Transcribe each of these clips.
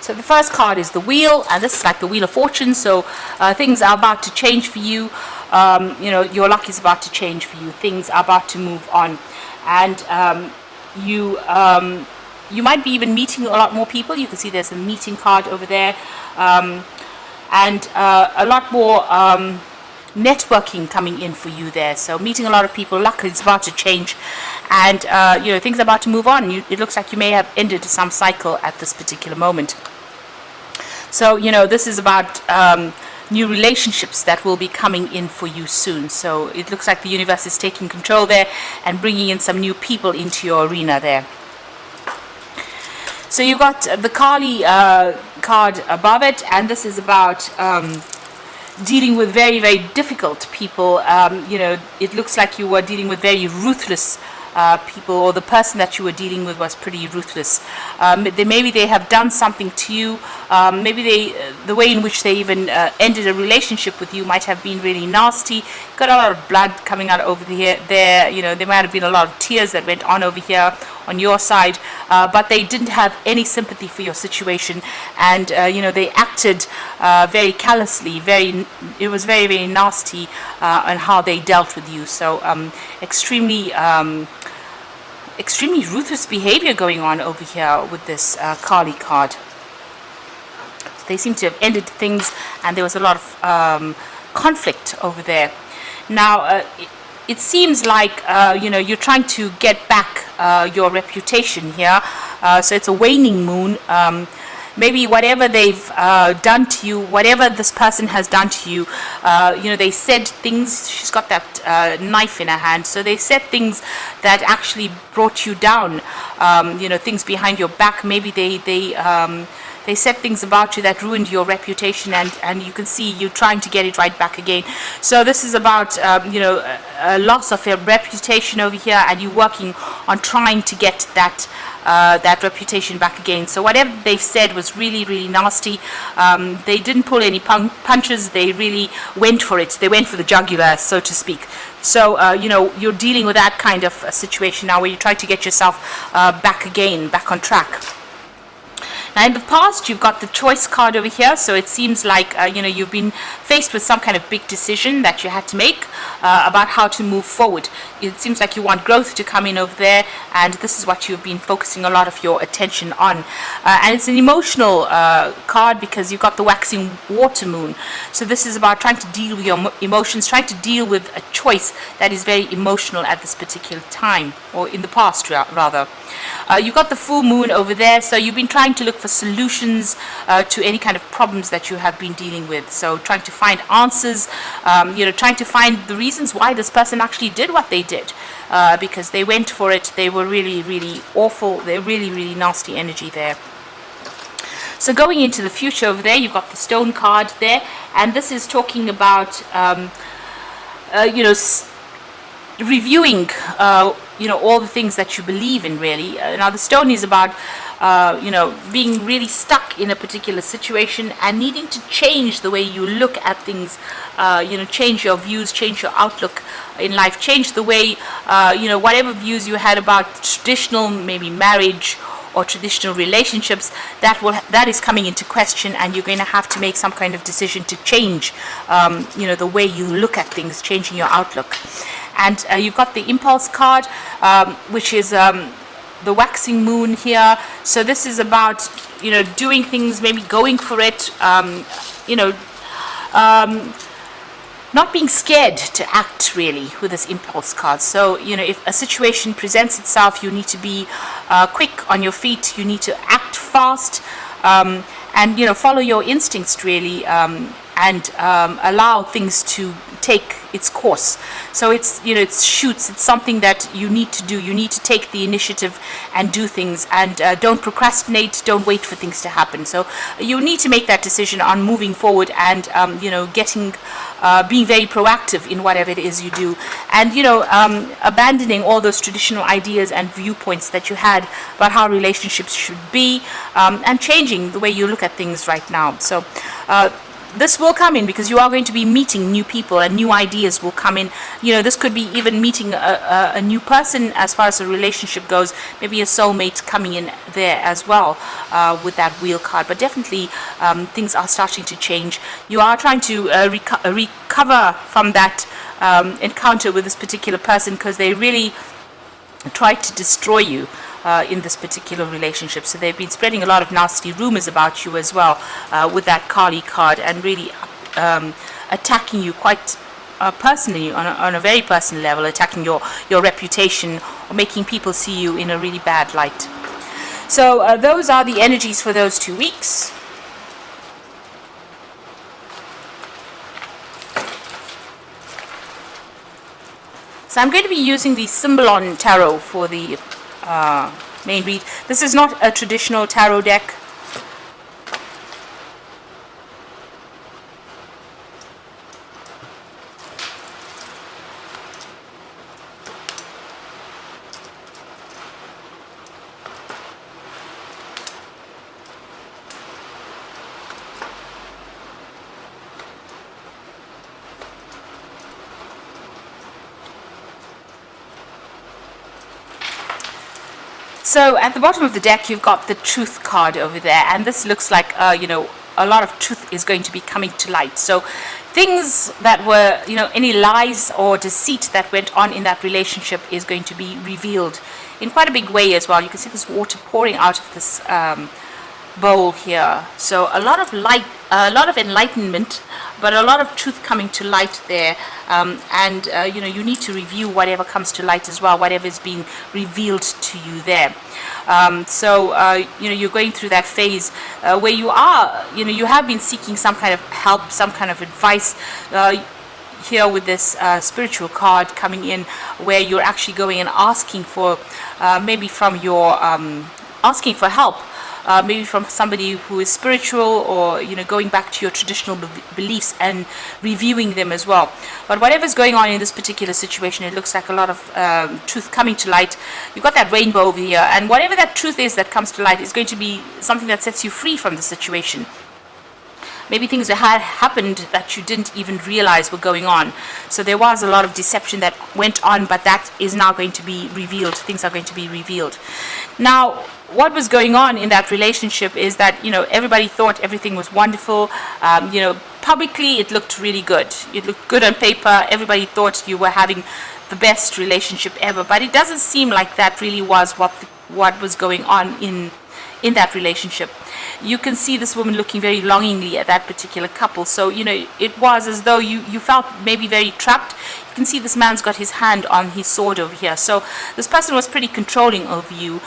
So the first card is the Wheel, and this is like the Wheel of Fortune. So things are about to change for you. Your luck is about to change for you. Things are about to move on, and you might be even meeting a lot more people. You can see there's a meeting card over there, and a lot more networking coming in for you there. So meeting a lot of people, luck is about to change, and things are about to move on. It looks like you may have ended some cycle at this particular moment. So this is about new relationships that will be coming in for you soon. So it looks like the universe is taking control there and bringing in some new people into your arena there. So you got the Kali card above it, and this is about dealing with very, very difficult people. It looks like you were dealing with very ruthless people, or the person that you were dealing with was pretty ruthless. Maybe they have done something to you. Maybe the way in which they even ended a relationship with you might have been really nasty. Got a lot of blood coming out over there. There might have been a lot of tears that went on over here on your side, but they didn't have any sympathy for your situation, and they acted very callously. It was very, very nasty on how they dealt with you. So extremely ruthless behavior going on over here with this Kali card. They seem to have ended things, and there was a lot of conflict over there. Now it seems like you're trying to get back your reputation here. So it's a waning moon. Maybe whatever they've done to you, whatever this person has done to you, they said things. She's got that knife in her hand, so they said things that actually brought you down. Things behind your back. Maybe they said things about you that ruined your reputation, and you can see you trying to get it right back again. So this is about a loss of your reputation over here, and you working on trying to get that reputation back again. So whatever they said was really, really nasty. They didn't pull any punches. They really went for it. They went for the jugular, so to speak. So you're dealing with that kind of a situation now, where you try to get yourself back on track. Now, in the past, you've got the Choice card over here, so it seems like you've been faced with some kind of big decision that you had to make about how to move forward. It seems like you want growth to come in over there, and this is what you've been focusing a lot of your attention on. And it's an emotional card, because you've got the Waxing Water Moon. So this is about trying to deal with your emotions, trying to deal with a choice that is very emotional at this particular time, or in the past rather. You've got the Full Moon over there, so you've been trying to look for solutions to any kind of problems that you have been dealing with. So trying to find answers, trying to find the reasons why this person actually did what they did, because they went for it. They were really, really awful. They're really, really nasty energy there. So going into the future over there, you've got the Stone card there, and this is talking about reviewing all the things that you believe in, really. Now the Stone is about being really stuck in a particular situation and needing to change the way you look at things, change your views, change your outlook in life, change the way whatever views you had about traditional, maybe marriage or traditional relationships, that is coming into question, and you're going to have to make some kind of decision to change the way you look at things, changing your outlook. And you've got the Impulse card, which is the Waxing Moon here. So this is about doing things, maybe going for it, not being scared to act, really, with this Impulse card. So if a situation presents itself, you need to be quick on your feet. You need to act fast, and follow your instincts, really, and allow things to take its course. So it's it's something that you need to do. You need to take the initiative and do things, and don't procrastinate. Don't wait for things to happen. So you need to make that decision on moving forward, and being very proactive in whatever it is you do, and abandoning all those traditional ideas and viewpoints that you had about how relationships should be, and changing the way you look at things right now. So this will come in because you are going to be meeting new people and new ideas will come in. This could be even meeting a new person as far as a relationship goes, maybe a soulmate coming in there as well with that wheel card. But definitely things are starting to change. You are trying to recover from that encounter with this particular person because they really tried to destroy you in this particular relationship. So they've been spreading a lot of nasty rumors about you as well with that Kali card, and really attacking you quite personally on a very personal level, attacking your reputation or making people see you in a really bad light. So those are the energies for those 2 weeks. So I'm going to be using the Symbolon Tarot for the main read. This is not a traditional tarot deck. So at the bottom of the deck, you've got the Truth card over there, and this looks like, a lot of truth is going to be coming to light. So things that were, any lies or deceit that went on in that relationship is going to be revealed in quite a big way as well. You can see this water pouring out of this bowl here. So a lot of light, a lot of enlightenment, but a lot of truth coming to light there. You need to review whatever comes to light as well, whatever is being revealed to you there. You're going through that phase where you are, you have been seeking some kind of help, some kind of advice. Here with this spiritual card coming in, where you're actually going and asking for, maybe from your, asking for help. Maybe from somebody who is spiritual, or going back to your traditional beliefs and reviewing them as well. But whatever's going on in this particular situation, it looks like a lot of truth coming to light. You've got that rainbow over here, and whatever that truth is that comes to light is going to be something that sets you free from the situation. Maybe things that had happened that you didn't even realize were going on. So there was a lot of deception that went on, but that is now going to be revealed. Things are going to be revealed. Now, what was going on in that relationship is that, everybody thought everything was wonderful. Publicly it looked really good. It looked good on paper. Everybody thought you were having the best relationship ever. But it doesn't seem like that really was what was going on in that relationship. You can see this woman looking very longingly at that particular couple. So, it was as though you felt maybe very trapped. You can see this man's got his hand on his sword over here. So this person was pretty controlling of you,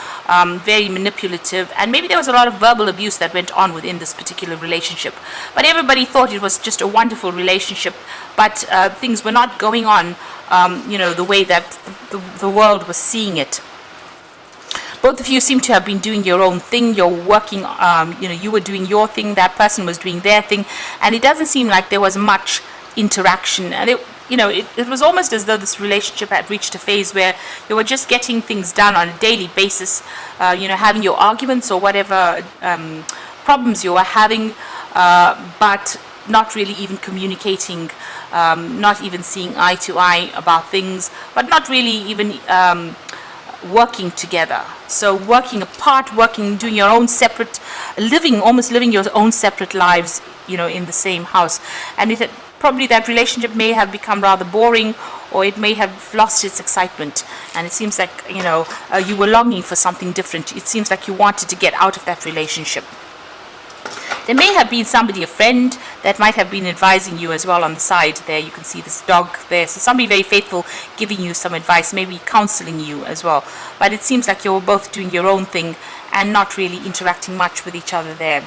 very manipulative, and maybe there was a lot of verbal abuse that went on within this particular relationship. But everybody thought it was just a wonderful relationship, but things were not going on, the way that the world was seeing it. Both of you seem to have been doing your own thing. You're working, you were doing your thing, that person was doing their thing, and it doesn't seem like there was much interaction. And it was almost as though this relationship had reached a phase where you were just getting things done on a daily basis, having your arguments or whatever problems you were having, but not really even communicating, not even seeing eye to eye about things, but not really even working together. So working apart, doing your own separate, almost living your own separate lives, in the same house. And probably that relationship may have become rather boring, or it may have lost its excitement. And it seems like, you were longing for something different. It seems like you wanted to get out of that relationship. There may have been somebody, a friend, that might have been advising you as well on the side there. You can see this dog there. So somebody very faithful giving you some advice, maybe counseling you as well. But it seems like you were both doing your own thing and not really interacting much with each other there.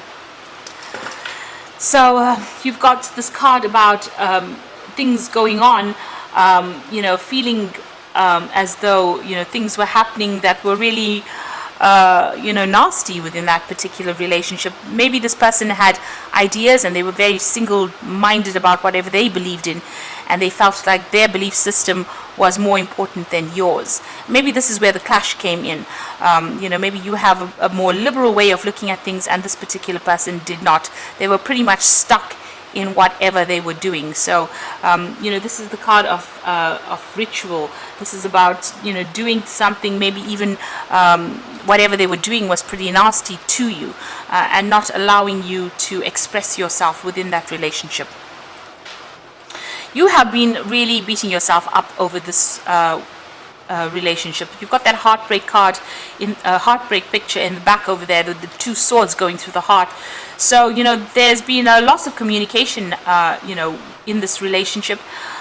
So you've got this card about things going on, feeling as though, things were happening that were really nasty within that particular relationship. Maybe this person had ideas and they were very single-minded about whatever they believed in, and they felt like their belief system was more important than yours. Maybe this is where the clash came in. Maybe you have a more liberal way of looking at things, and this particular person did not. They were pretty much stuck in whatever they were doing. So this is the card of ritual. This is about doing something, maybe even whatever they were doing was pretty nasty to you, and not allowing you to express yourself within that relationship. You have been really beating yourself up over this relationship. You've got that heartbreak card, in a heartbreak picture in the back over there, with the two swords going through the heart. So there's been a loss of communication in this relationship,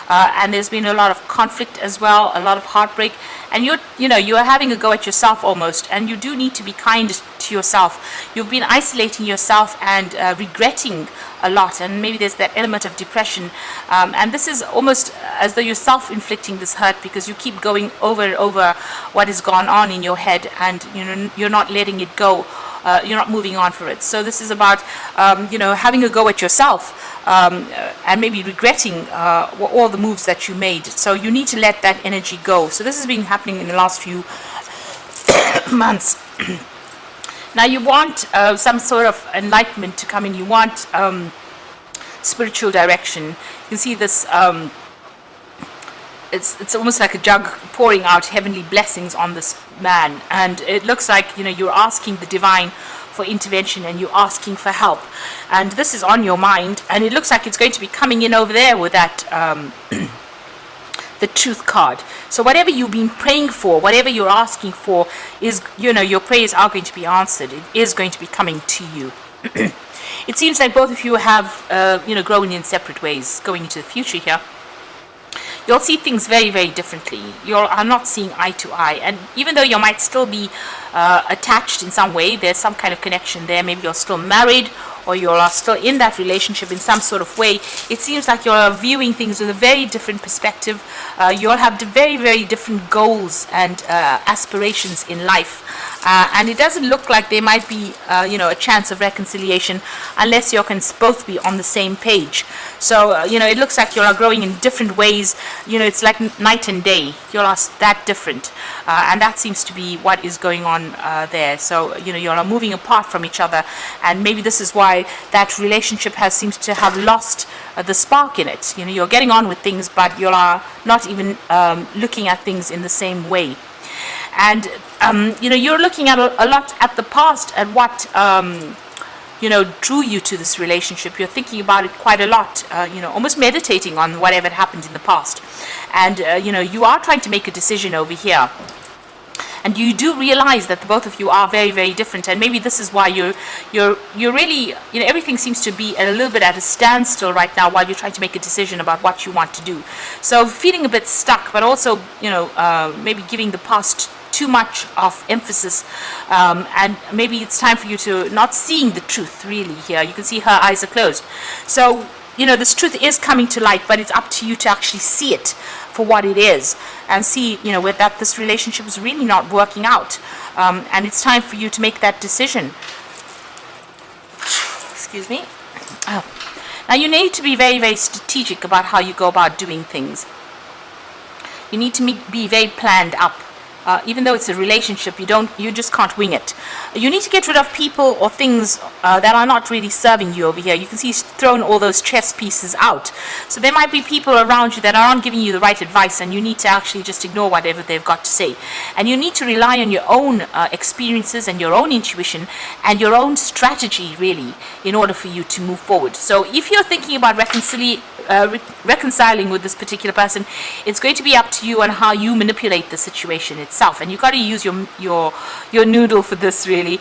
and there's been a lot of conflict as well, a lot of heartbreak, and you're having a go at yourself almost, and you do need to be kind to yourself. You've been isolating yourself and regretting a lot, and maybe there's that element of depression, and this is almost as though you're self-inflicting this hurt, because you keep going over and over what has gone on in your head, and you're not letting it go. You're not moving on for it. So this is about having a go at yourself, and maybe regretting all the moves that you made. So you need to let that energy go. So this has been happening in the last few months. Now you want some sort of enlightenment to come in. You want spiritual direction. You can see this. It's almost like a jug pouring out heavenly blessings on this man, and it looks like you're asking the divine for intervention, and you're asking for help, and this is on your mind, and it looks like it's going to be coming in over there with that the truth card. So whatever you've been praying for, whatever you're asking for, is your prayers are going to be answered. It is going to be coming to you. It seems like both of you have grown in separate ways going into the future here. You'll see things very, very differently. You are not seeing eye to eye. And even though you might still be attached in some way, there's some kind of connection there. Maybe you're still married, or you're still in that relationship in some sort of way. It seems like you're viewing things with a very different perspective. You'll have very, very different goals and aspirations in life. And it doesn't look like there might be, a chance of reconciliation unless you can both be on the same page. So, it looks like you are growing in different ways. It's like night and day. You are that different. And that seems to be what is going on there. So, you are moving apart from each other. And maybe this is why that relationship seems to have lost the spark in it. You're getting on with things, but you are not even looking at things in the same way. And you're looking at a lot at the past, and what drew you to this relationship. You're thinking about it quite a lot, almost meditating on whatever happened in the past. And you are trying to make a decision over here. And you do realize that the both of you are very, very different, and maybe this is why you're really, everything seems to be a little bit at a standstill right now while you're trying to make a decision about what you want to do. So feeling a bit stuck, but also, maybe giving the past too much of emphasis, and maybe it's time for you to not seeing the truth really here. You can see her eyes are closed. So this truth is coming to light, but it's up to you to actually see it for what it is, and see, with that this relationship is really not working out, and it's time for you to make that decision. Excuse me. Now you need to be very, very strategic about how you go about doing things. You need to be very planned up. Even though it's a relationship, you just can't wing it. You need to get rid of people or things that are not really serving you over here. You can see he's thrown all those chess pieces out. So there might be people around you that aren't giving you the right advice, and you need to actually just ignore whatever they've got to say. And you need to rely on your own experiences and your own intuition and your own strategy, really, in order for you to move forward. So if you're thinking about reconciling with this particular person, it's going to be up to you on how you manipulate the situation itself, and you've got to use your noodle for this, really,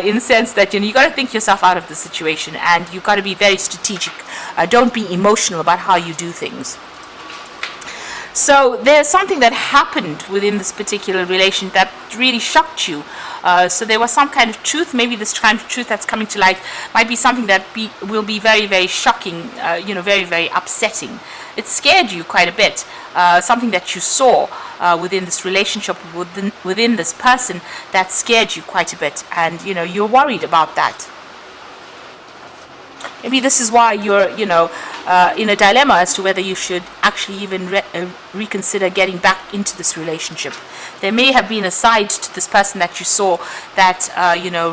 in the sense that you got to think yourself out of the situation, and you've got to be very strategic. Don't be emotional about how you do things. So there's something that happened within this particular relation that really shocked you. So there was some kind of truth. Maybe this kind of truth that's coming to light might be something that will be very, very shocking, very, very upsetting. It scared you quite a bit. Something that you saw within this relationship, within this person, that scared you quite a bit, and you're worried about that. Maybe this is why you're in a dilemma as to whether you should actually even reconsider getting back into this relationship. There may have been a side to this person that you saw that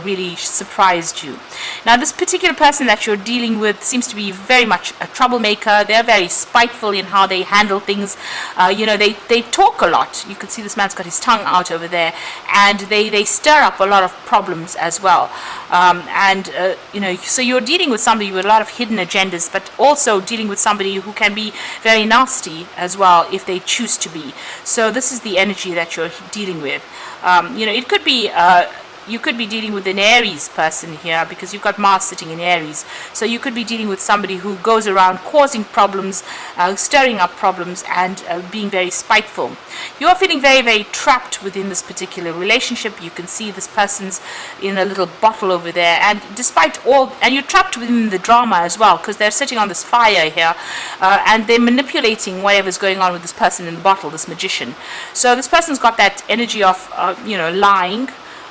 really surprised you. Now, this particular person that you're dealing with seems to be very much a troublemaker. They're very spiteful in how they handle things. They talk a lot. You can see this man's got his tongue out over there, and they stir up a lot of problems as well. So you're dealing with somebody with a lot of hidden agendas, but also dealing with somebody who can be very nasty as well if they choose to be. So this is the energy that you're dealing with. It could be you could be dealing with an Aries person here, because you've got Mars sitting in Aries. So you could be dealing with somebody who goes around causing problems, stirring up problems, and being very spiteful. You are feeling very, very trapped within this particular relationship. You can see this person's in a little bottle over there, and and you're trapped within the drama as well, because they're sitting on this fire here, and they're manipulating whatever's going on with this person in the bottle, this magician. So this person's got that energy of lying,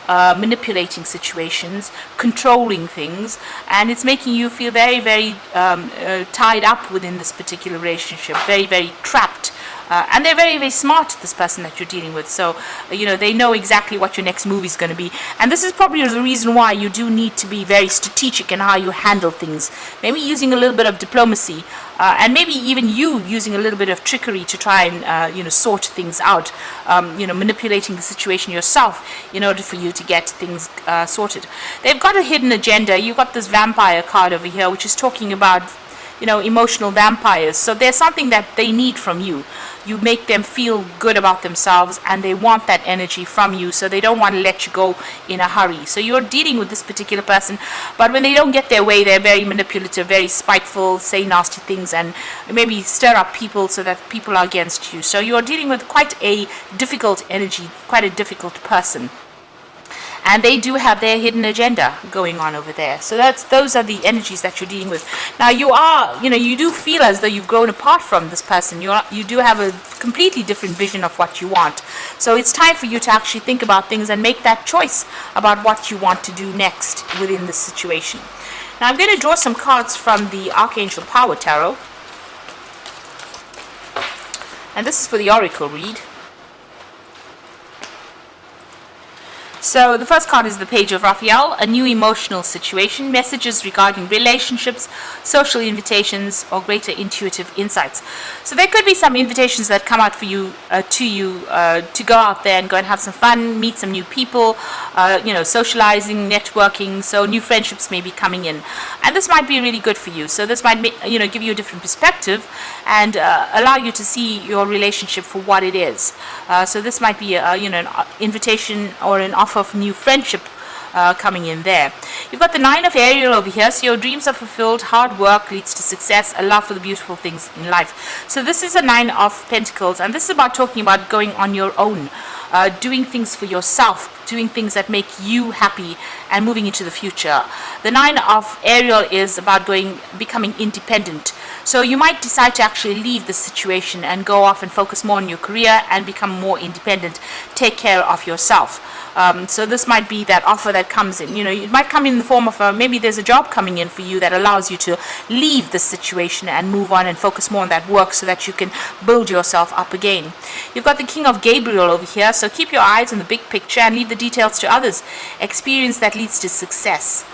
manipulating situations, controlling things, and it's making you feel very, very tied up within this particular relationship, very, very trapped. And they're very, very smart, this person that you're dealing with. So, they know exactly what your next move is going to be. And this is probably the reason why you do need to be very strategic in how you handle things. Maybe using a little bit of diplomacy, and maybe even you using a little bit of trickery to try and, sort things out. Manipulating the situation yourself in order for you to get things sorted. They've got a hidden agenda. You've got this vampire card over here, which is talking about emotional vampires. So there's something that they need from you. You make them feel good about themselves, and they want that energy from you, so they don't want to let you go in a hurry. So you're dealing with this particular person, but when they don't get their way, they're very manipulative, very spiteful, say nasty things, and maybe stir up people so that people are against you. So you're dealing with quite a difficult energy, quite a difficult person. And they do have their hidden agenda going on over there. So those are the energies that you're dealing with. Now you do feel as though you've grown apart from this person. You do have a completely different vision of what you want. So it's time for you to actually think about things and make that choice about what you want to do next within this situation. Now I'm going to draw some cards from the Archangel Power Tarot. And this is for the Oracle read. So the first card is the Page of Raphael, a new emotional situation, messages regarding relationships, social invitations, or greater intuitive insights. So there could be some invitations that come out for you, to go out there and go and have some fun, meet some new people, socializing, networking. So new friendships may be coming in, and this might be really good for you. So this might give you a different perspective and allow you to see your relationship for what it is. So this might be an invitation or an offer of new friendship coming in there. You've got the Nine of Ariel over here. So your dreams are fulfilled, hard work leads to success, a love for the beautiful things in life. So this is a Nine of Pentacles, and this is about talking about going on your own, doing things for yourself, doing things that make you happy, and moving into the future. The Nine of Ariel is about becoming independent. So you might decide to actually leave the situation and go off and focus more on your career and become more independent, take care of yourself. So this might be that offer that comes in. It might come in the form of maybe there's a job coming in for you that allows you to leave the situation and move on and focus more on that work so that you can build yourself up again. You've got the King of Gabriel over here. So keep your eyes on the big picture and leave the details to others. Experience that leads to success.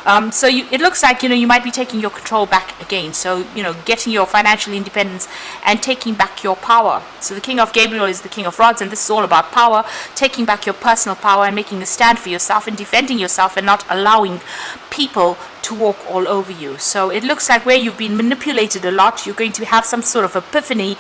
It looks like, you might be taking your control back again. So, getting your financial independence and taking back your power. So the King of Gabriel is the King of Rods, and this is all about power, taking back your personal power and making a stand for yourself and defending yourself and not allowing people to walk all over you. So it looks like where you've been manipulated a lot, you're going to have some sort of epiphany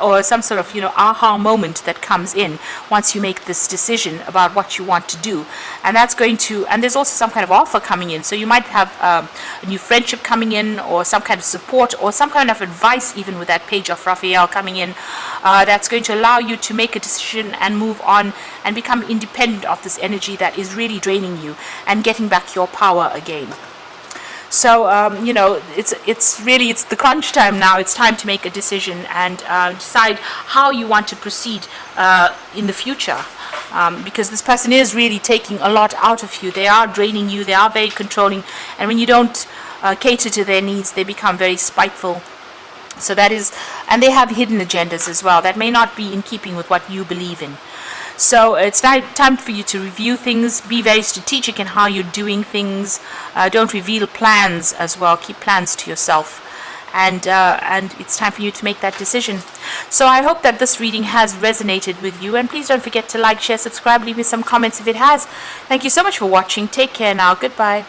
or some sort of aha moment that comes in once you make this decision about what you want to do. And there's also some kind of offer coming in. So you might have a new friendship coming in, or some kind of support, or some kind of advice, even with that Page of Raphael coming in, that's going to allow you to make a decision and move on and become independent of this energy that is really draining you and getting back your power again. So, it's the crunch time now. It's time to make a decision and decide how you want to proceed in the future. Because this person is really taking a lot out of you. They are draining you. They are very controlling. And when you don't cater to their needs, they become very spiteful So that is, and they have hidden agendas as well that may not be in keeping with what you believe in. So it's time for you to review things, be very strategic in how you're doing things. Don't reveal plans as well. Keep plans to yourself. And it's time for you to make that decision. So I hope that this reading has resonated with you. And please don't forget to like, share, subscribe, leave me some comments if it has. Thank you so much for watching. Take care now. Goodbye.